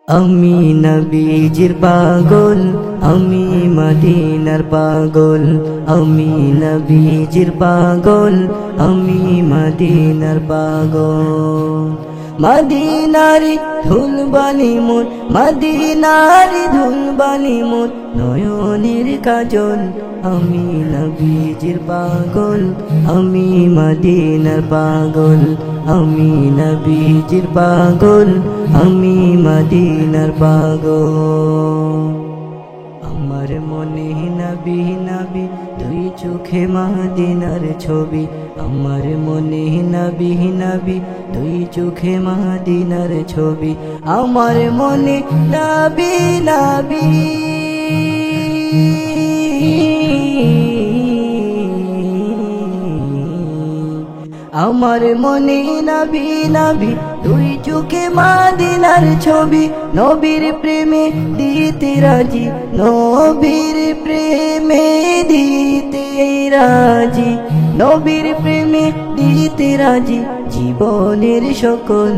আমি নবীজির পাগল, আমি মদিনার পাগল। আমি নবীজির পাগল, আমি মদিনার পাগল। মদিনারি ধুলবালি মোর, মদিনারি ধুলবালি মোর নয়নের কাজল। আমি নবীজির পাগল, আমি মদিনার পাগল। আমি নবীজির পাগল, আমি মদিনার পাগল। আমার মনে নবী নবী দুই চোখে মদিনার ছবি। আমার মনে নবী নবী দুই চোখে মদিনার ছবি। আমার মনে নবী নবী আমার মনে নবী নবী দুই চোখে মদিনার ছবি। নবীর প্রেমে দিতে রাজি, নবীর প্রেমে দিতে রাজি, নবীর প্রেমে দিতে রাজি জীবনের সকল।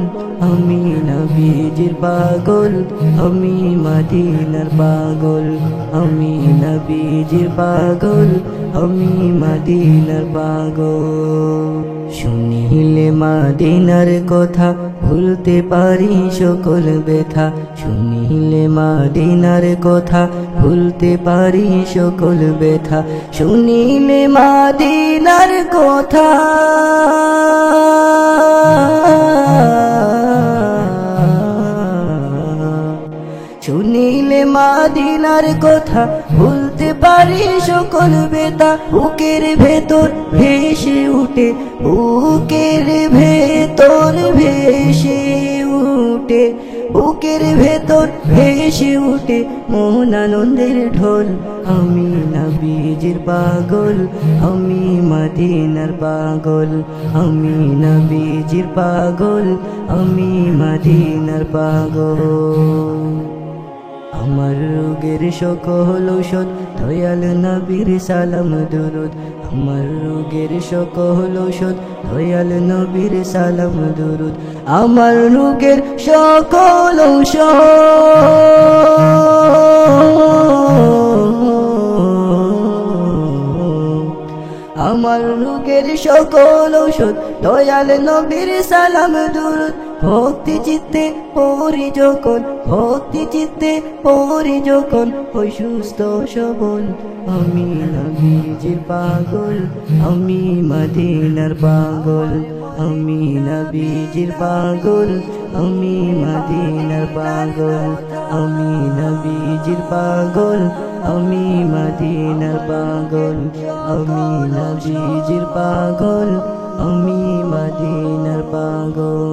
আমি নবীজির পাগল, আমি মদিনার পাগল। আমি নবীজির পাগল, আমি মদিনার পাগল। শুনিলে মদিনার কথা ভুলতে পারি সকল ব্যথা। শুনিলে মদিনার কথা ভুলতে পারি সকল ব্যথা। শুনিলে মদিনার কথা শুনিলে মদিনার কথা ভুলতে পারি সকল ব্যথা। বুকের ভেতর ভেসে উঠে, বুকের ভেতর ভেসে উঠে, বুকের ভেতর ভেসে উঠে মন আনন্দের ঢোল। আমি নবীজির পাগল, আমি মদিনার পাগল। আমি নবীজির পাগল, আমি মদিনার পাগল। আমার রোগের সকল ঔষধ দয়াল নবীর সালাম দুরুদ। আমার রোগের সকল ঔষধ দয়াল নবীর সালাম দুরুদ। আমার রোগের সকল ঔষধ আমার রোগের সকল ঔষধ দয়াল নবীর সালাম দুরুদ। ভক্তি চিত্তে পড়ি যখন, ভক্তি চিত্তে পড়ি যখন ওই সুস্থ সবল। আমি নবীজির পাগল, আমি মদিনার পাগল। আমি নবীজির পাগল, আমি মদিনার পাগল। আমি নবীজির পাগল, আমি মদিনার পাগল। আমি নবীজির পাগল, আমি মদিনার পাগল।